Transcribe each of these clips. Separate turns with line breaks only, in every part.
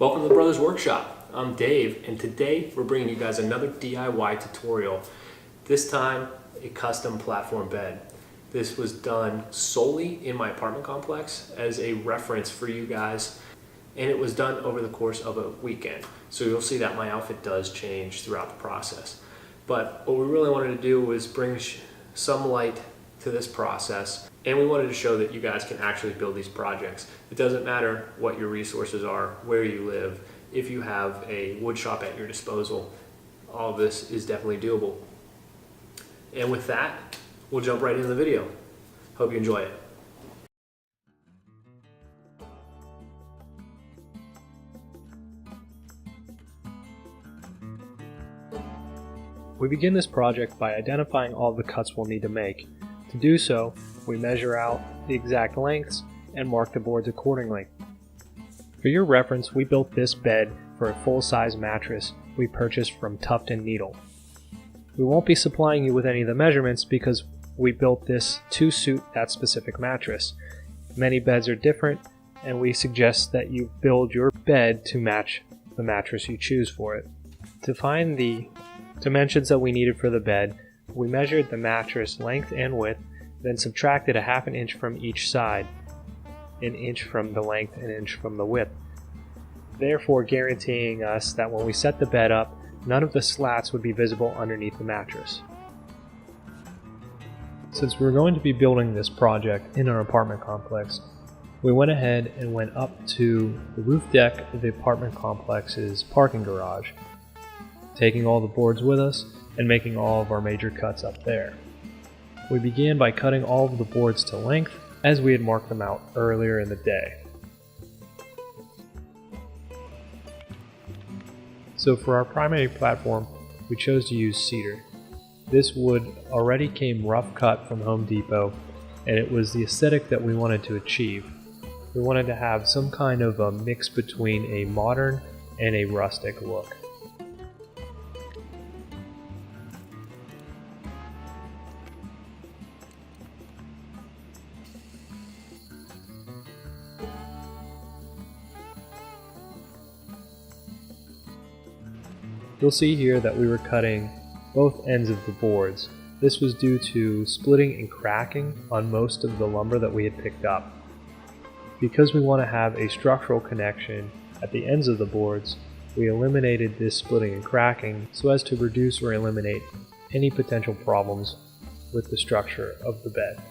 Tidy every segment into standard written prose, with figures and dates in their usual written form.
Welcome to the Brothers Workshop. I'm Dave, and today we're bringing you guys another DIY tutorial. This time, a custom platform bed. This was done solely in my apartment complex as a reference for you guys, and it was done over the course of a weekend. So you'll see that my outfit does change throughout the process. But what we really wanted to do was bring some light to this process, and we wanted to show that you guys can actually build these projects. It doesn't matter what your resources are, where you live. If you have a wood shop at your disposal, all of this is definitely doable. And with that, we'll jump right into the video. Hope you enjoy it. We begin this project by identifying all the cuts we'll need to make. To do so, we measure out the exact lengths and mark the boards accordingly. For your reference, we built this bed for a full-size mattress we purchased from Tuft & Needle. We won't be supplying you with any of the measurements because we built this to suit that specific mattress. Many beds are different, and we suggest that you build your bed to match the mattress you choose for it. To find the dimensions that we needed for the bed, we measured the mattress length and width, then subtracted a half an inch from each side, an inch from the length, an inch from the width, therefore guaranteeing us that when we set the bed up, none of the slats would be visible underneath the mattress. Since we're going to be building this project in our apartment complex, we went ahead and went up to the roof deck of the apartment complex's parking garage, taking all the boards with us and making all of our major cuts up there. We began by cutting all of the boards to length as we had marked them out earlier in the day. So for our primary platform, we chose to use cedar. This wood already came rough cut from Home Depot, and it was the aesthetic that we wanted to achieve. We wanted to have some kind of a mix between a modern and a rustic look. You'll see here that we were cutting both ends of the boards. This was due to splitting and cracking on most of the lumber that we had picked up. Because we want to have a structural connection at the ends of the boards, we eliminated this splitting and cracking so as to reduce or eliminate any potential problems with the structure of the bed.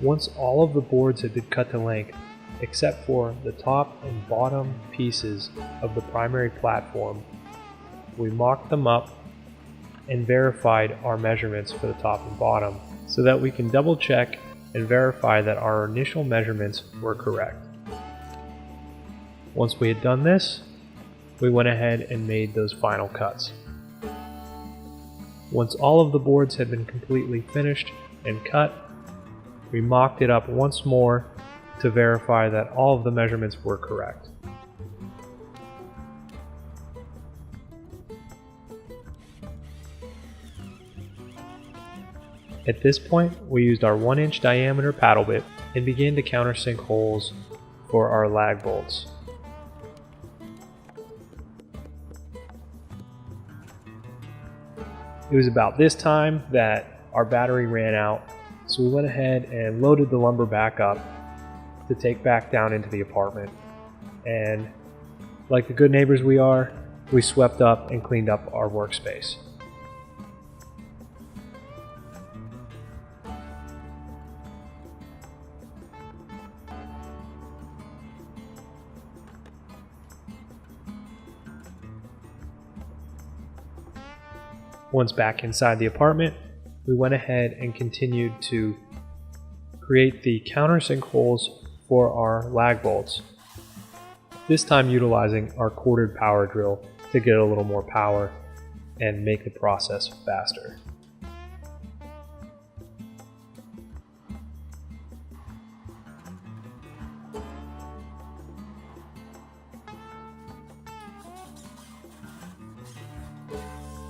Once all of the boards had been cut to length, except for the top and bottom pieces of the primary platform, we mocked them up and verified our measurements for the top and bottom so that we can double check and verify that our initial measurements were correct. Once we had done this, we went ahead and made those final cuts. Once all of the boards had been completely finished and cut, we mocked it up once more to verify that all of the measurements were correct. At this point, we used our 1-inch diameter paddle bit and began to countersink holes for our lag bolts. It was about this time that our battery ran out, so we went ahead and loaded the lumber back up to take back down into the apartment. And like the good neighbors we are, we swept up and cleaned up our workspace. Once back inside the apartment, we went ahead and continued to create the countersink holes for our lag bolts, this time utilizing our quartered power drill to get a little more power and make the process faster.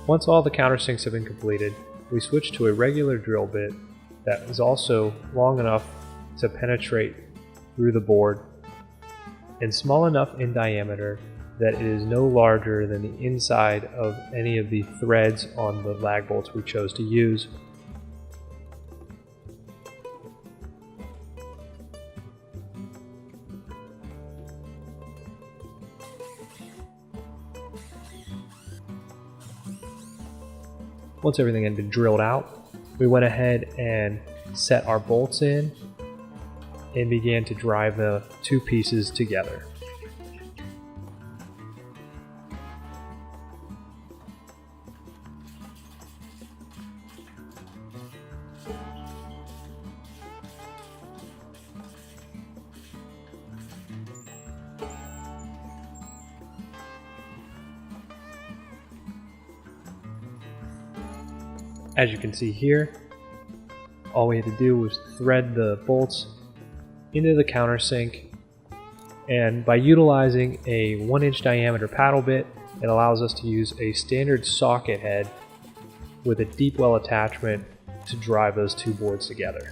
Once all the countersinks have been completed, we switch to a regular drill bit that is also long enough to penetrate through the board and small enough in diameter that it is no larger than the inside of any of the threads on the lag bolts we chose to use. Once everything had been drilled out, we went ahead and set our bolts in and began to drive the two pieces together. As you can see here, all we had to do was thread the bolts into the countersink, and by utilizing a 1-inch diameter paddle bit, it allows us to use a standard socket head with a deep well attachment to drive those two boards together.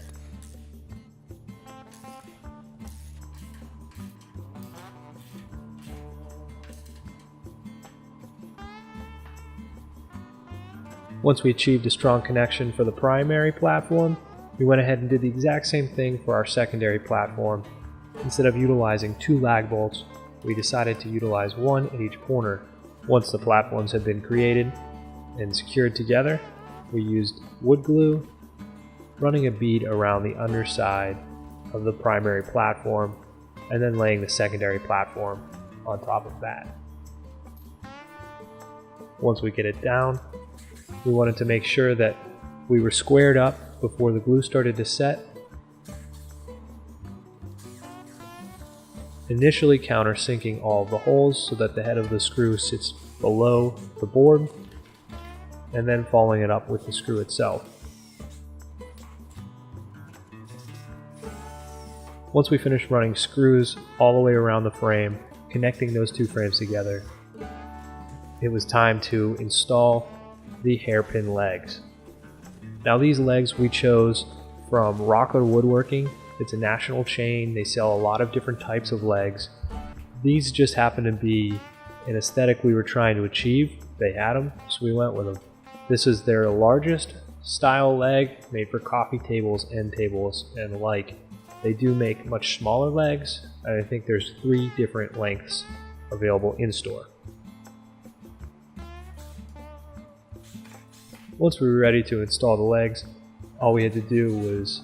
Once we achieved a strong connection for the primary platform, we went ahead and did the exact same thing for our secondary platform. Instead of utilizing 2 lag bolts, we decided to utilize 1 at each corner. Once the platforms had been created and secured together, we used wood glue, running a bead around the underside of the primary platform, and then laying the secondary platform on top of that. Once we get it down, we wanted to make sure that we were squared up before the glue started to set. Initially countersinking all of the holes so that the head of the screw sits below the board, and then following it up with the screw itself. Once we finished running screws all the way around the frame, connecting those two frames together, it was time to install the hairpin legs. Now these legs we chose from Woodworking. It's a national chain. They sell a lot of different types of legs. These just happen to be an aesthetic we were trying to achieve. They had them, so we went with them. This is their largest style leg, made for coffee tables, end tables, and the like. They do make much smaller legs, and I think there's 3 different lengths available in store. Once we were ready to install the legs, all we had to do was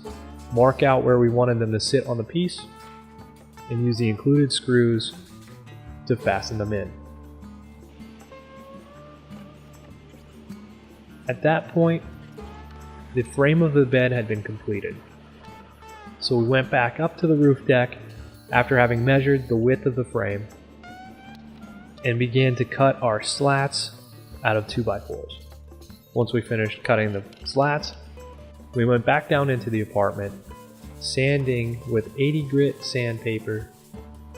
mark out where we wanted them to sit on the piece and use the included screws to fasten them in. At that point, the frame of the bed had been completed. So we went back up to the roof deck after having measured the width of the frame and began to cut our slats out of 2x4s. Once we finished cutting the slats, we went back down into the apartment, sanding with 80 grit sandpaper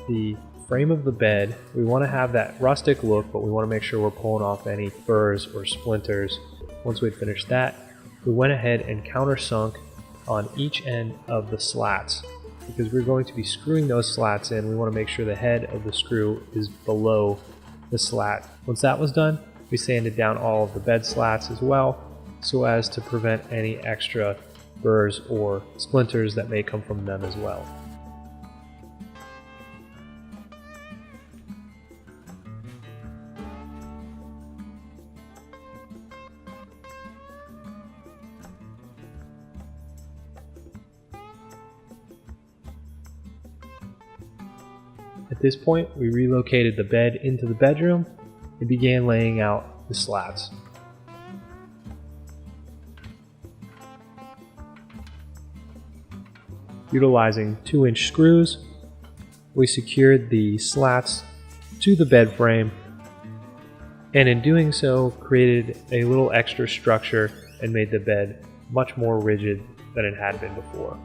the frame of the bed. We want to have that rustic look, but we want to make sure we're pulling off any burrs or splinters. Once we'd finished that, we went ahead and countersunk on each end of the slats. Because we're going to be screwing those slats in, we want to make sure the head of the screw is below the slat. Once that was done, we sanded down all of the bed slats as well, so as to prevent any extra burrs or splinters that may come from them as well. At this point, we relocated the bed into the bedroom and began laying out the slats. Utilizing 2-inch screws, we secured the slats to the bed frame, and in doing so created a little extra structure and made the bed much more rigid than it had been before.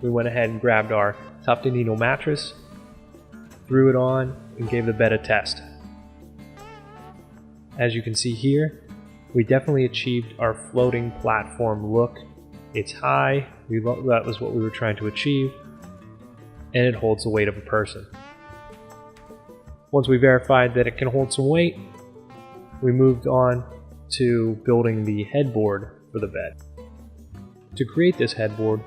We went ahead and grabbed our tuft and needle mattress, threw it on, and gave the bed a test. As you can see here, We definitely achieved our floating platform look. It's high, that was what we were trying to achieve, and it holds the weight of a person. Once we verified that it can hold some weight, we moved on to building the headboard for the bed. To create this headboard,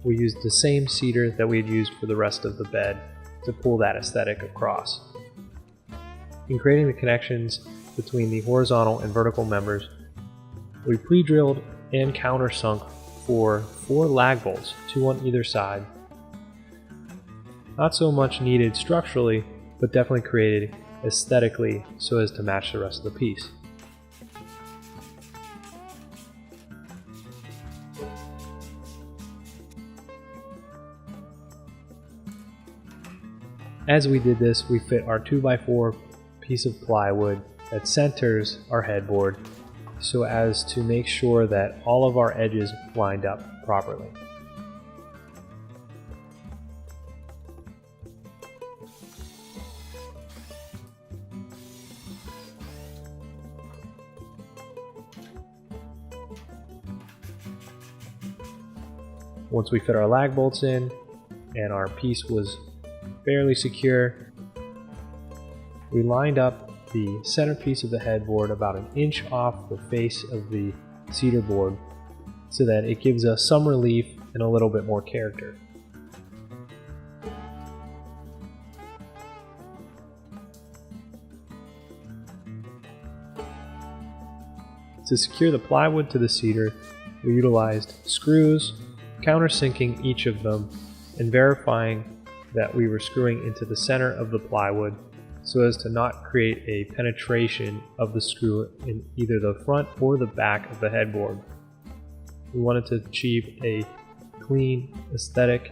we used the same cedar that we had used for the rest of the bed to pull that aesthetic across. In creating the connections between the horizontal and vertical members, we pre-drilled and countersunk for 4 lag bolts, 2 on either side. Not so much needed structurally, but definitely created aesthetically so as to match the rest of the piece. As we did this, we fit our 2x4 piece of plywood that centers our headboard so as to make sure that all of our edges lined up properly. Once we fit our lag bolts in and our piece was fairly secure, we lined up the centerpiece of the headboard about 1 inch off the face of the cedar board so that it gives us some relief and a little bit more character. To secure the plywood to the cedar, we utilized screws, countersinking each of them and verifying that we were screwing into the center of the plywood so as to not create a penetration of the screw in either the front or the back of the headboard. We wanted to achieve a clean aesthetic.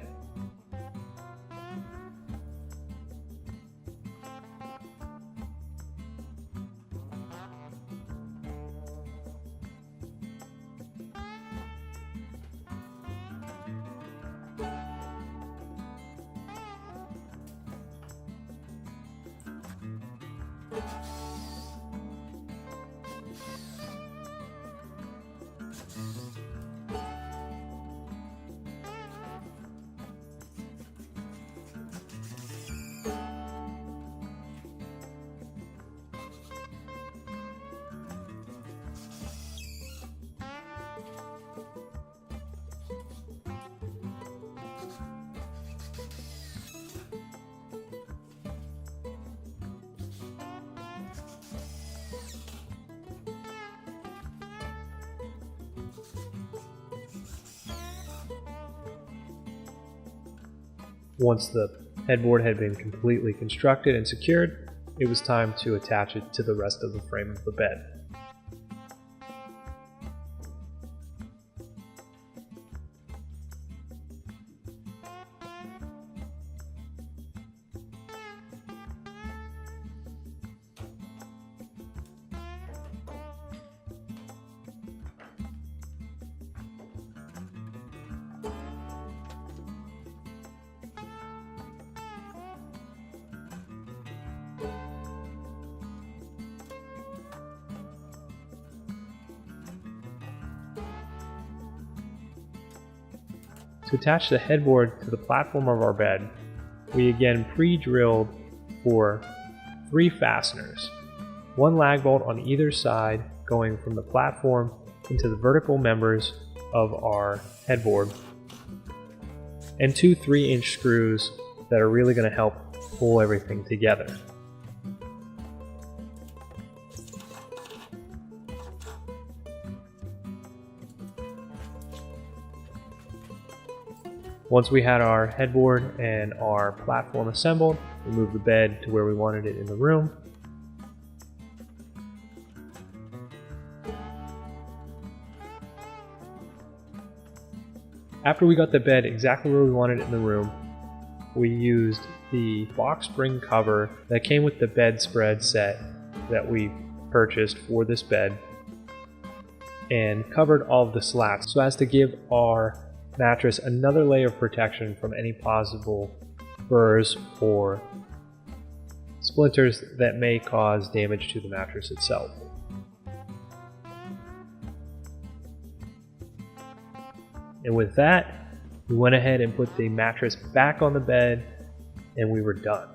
Once the headboard had been completely constructed and secured, it was time to attach it to the rest of the frame of the bed. To attach the headboard to the platform of our bed, we again pre-drilled for 3 fasteners, 1 lag bolt on either side going from the platform into the vertical members of our headboard, and 2 3-inch screws that are really going to help pull everything together. Once we had our headboard and our platform assembled, we moved the bed to where we wanted it in the room. After we got the bed exactly where we wanted it in the room, we used the box spring cover that came with the bedspread set that we purchased for this bed and covered all of the slats so as to give our mattress another layer of protection from any possible burrs or splinters that may cause damage to the mattress itself. And with that, we went ahead and put the mattress back on the bed, and we were done.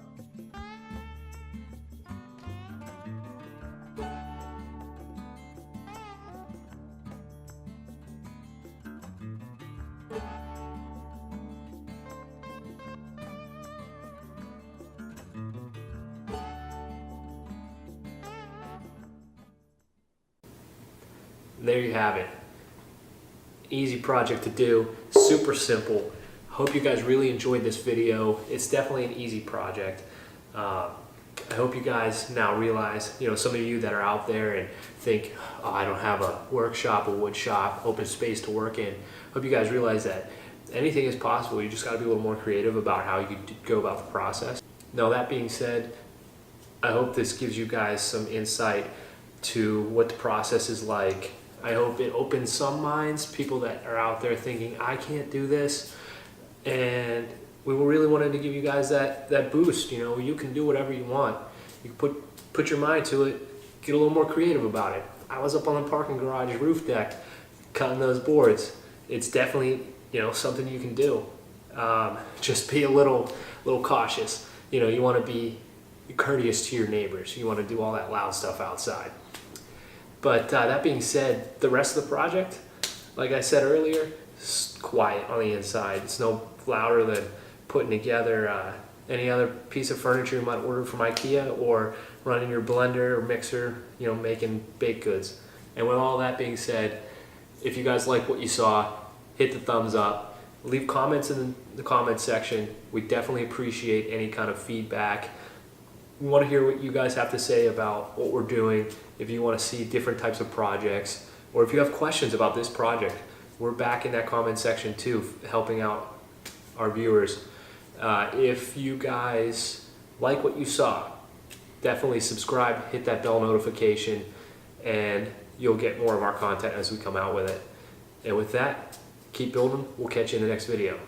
There you have it. Easy project to do, super simple. Hope you guys really enjoyed this video. It's definitely an easy project. I hope you guys now realize, some of you that are out there and think, oh, I don't have a workshop, a wood shop, open space to work in. Hope you guys realize that anything is possible. You just got to be a little more creative about how you go about the process. Now, that being said, I hope this gives you guys some insight to what the process is like. I hope it opens some minds, people that are out there thinking, I can't do this. And we really wanted to give you guys that boost. You can do whatever you want. You put your mind to it, get a little more creative about it. I was up on the parking garage roof deck cutting those boards. It's definitely, something you can do. Just be a little cautious. You want to be courteous to your neighbors. You want to do all that loud stuff outside. But that being said, the rest of the project, like I said earlier, is quiet on the inside. It's no louder than putting together any other piece of furniture you might order from IKEA, or running your blender or mixer, making baked goods. And with all that being said, if you guys like what you saw, hit the thumbs up. Leave comments in the comment section. We definitely appreciate any kind of feedback. We want to hear what you guys have to say about what we're doing. If you want to see different types of projects, or if you have questions about this project, we're back in that comment section too, helping out our viewers. If you guys like what you saw, definitely subscribe, hit that bell notification, and you'll get more of our content as we come out with it. And with that, keep building. We'll catch you in the next video.